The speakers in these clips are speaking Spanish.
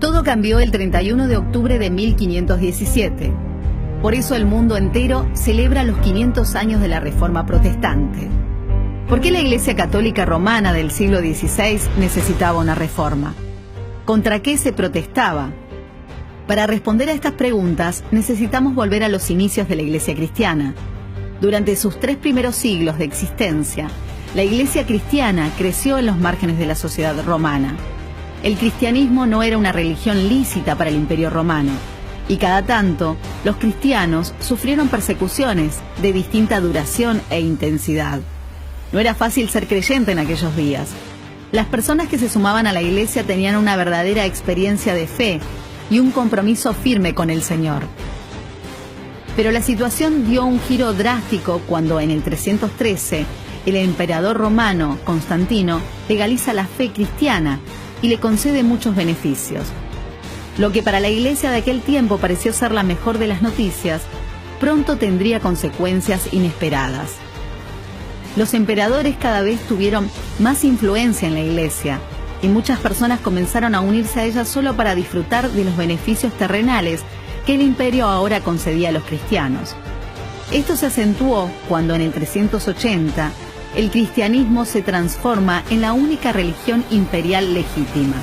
Todo cambió el 31 de octubre de 1517. Por eso el mundo entero celebra los 500 años de la Reforma Protestante. ¿Por qué la Iglesia Católica Romana del siglo XVI necesitaba una reforma? ¿Contra qué se protestaba? Para responder a estas preguntas, necesitamos volver a los inicios de la Iglesia cristiana. Durante sus 3 primeros siglos de existencia, la Iglesia cristiana creció en los márgenes de la sociedad romana. El cristianismo no era una religión lícita para el Imperio Romano, y cada tanto los cristianos sufrieron persecuciones de distinta duración e intensidad. No era fácil ser creyente en aquellos días. Las personas que se sumaban a la Iglesia tenían una verdadera experiencia de fe y un compromiso firme con el Señor. Pero la situación dio un giro drástico cuando en el 313 el emperador romano Constantino legaliza la fe cristiana y le concede muchos beneficios. Lo que para la Iglesia de aquel tiempo pareció ser la mejor de las noticias, pronto tendría consecuencias inesperadas. Los emperadores cada vez tuvieron más influencia en la Iglesia y muchas personas comenzaron a unirse a ella solo para disfrutar de los beneficios terrenales que el imperio ahora concedía a los cristianos. Esto se acentuó cuando en el 380 el cristianismo se transforma en la única religión imperial legítima.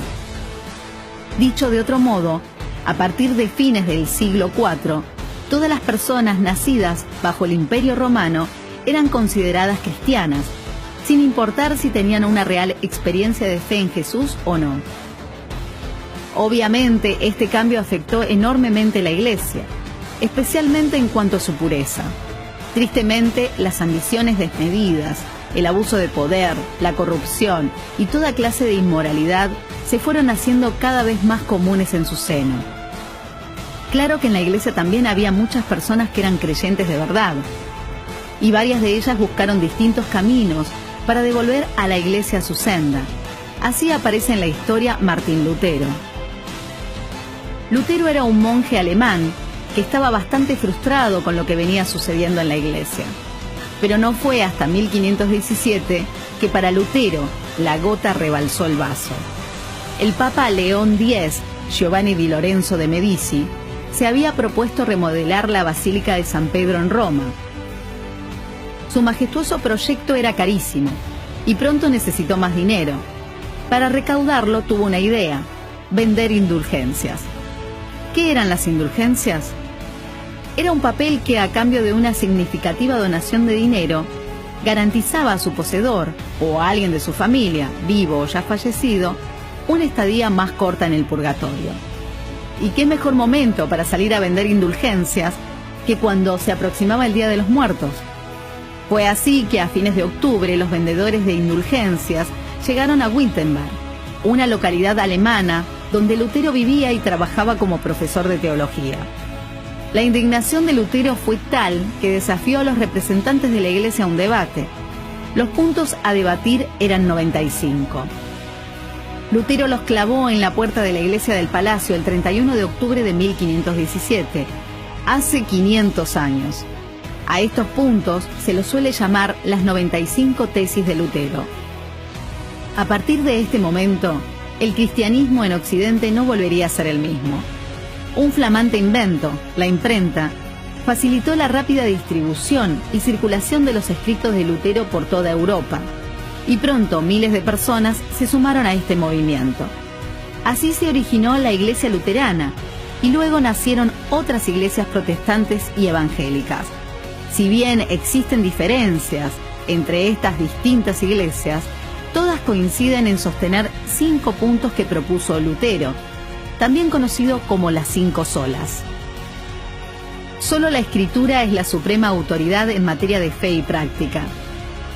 Dicho de otro modo, a partir de fines del siglo IV, todas las personas nacidas bajo el Imperio Romano eran consideradas cristianas, sin importar si tenían una real experiencia de fe en Jesús o no. Obviamente, este cambio afectó enormemente la Iglesia, especialmente en cuanto a su pureza. Tristemente, las ambiciones desmedidas, el abuso de poder, la corrupción y toda clase de inmoralidad se fueron haciendo cada vez más comunes en su seno. Claro que en la Iglesia también había muchas personas que eran creyentes de verdad, y varias de ellas buscaron distintos caminos para devolver a la Iglesia a su senda. Así aparece en la historia Martín Lutero. Lutero era un monje alemán que estaba bastante frustrado con lo que venía sucediendo en la Iglesia. Pero no fue hasta 1517 que para Lutero la gota rebalsó el vaso. El Papa León X, Giovanni di Lorenzo de Medici, se había propuesto remodelar la Basílica de San Pedro en Roma. Su majestuoso proyecto era carísimo y pronto necesitó más dinero. Para recaudarlo tuvo una idea: vender indulgencias. ¿Qué eran las indulgencias? Era un papel que, a cambio de una significativa donación de dinero, garantizaba a su poseedor o a alguien de su familia, vivo o ya fallecido, una estadía más corta en el purgatorio. ¿Y qué mejor momento para salir a vender indulgencias que cuando se aproximaba el Día de los Muertos? Fue así que a fines de octubre los vendedores de indulgencias llegaron a Wittenberg, una localidad alemana donde Lutero vivía y trabajaba como profesor de teología. La indignación de Lutero fue tal que desafió a los representantes de la Iglesia a un debate. Los puntos a debatir eran 95. Lutero los clavó en la puerta de la iglesia del Palacio el 31 de octubre de 1517, hace 500 años. A estos puntos se los suele llamar las 95 tesis de Lutero. A partir de este momento, el cristianismo en Occidente no volvería a ser el mismo. Un flamante invento, la imprenta, facilitó la rápida distribución y circulación de los escritos de Lutero por toda Europa, y pronto miles de personas se sumaron a este movimiento. Así se originó la Iglesia Luterana, y luego nacieron otras iglesias protestantes y evangélicas. Si bien existen diferencias entre estas distintas iglesias, todas coinciden en sostener 5 puntos que propuso Lutero, también conocido como las 5 solas. Solo la Escritura es la suprema autoridad en materia de fe y práctica.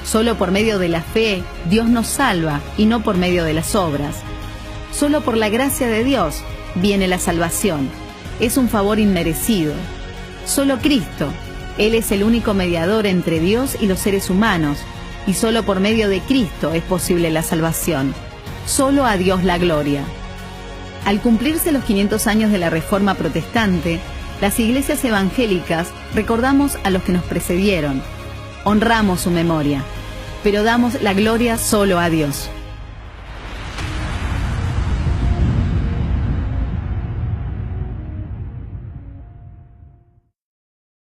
Solo por medio de la fe Dios nos salva y no por medio de las obras. Solo por la gracia de Dios viene la salvación. Es un favor inmerecido. Solo Cristo, Él es el único mediador entre Dios y los seres humanos, y solo por medio de Cristo es posible la salvación. Solo a Dios la gloria. Al cumplirse los 500 años de la Reforma Protestante, las iglesias evangélicas recordamos a los que nos precedieron, honramos su memoria, pero damos la gloria solo a Dios.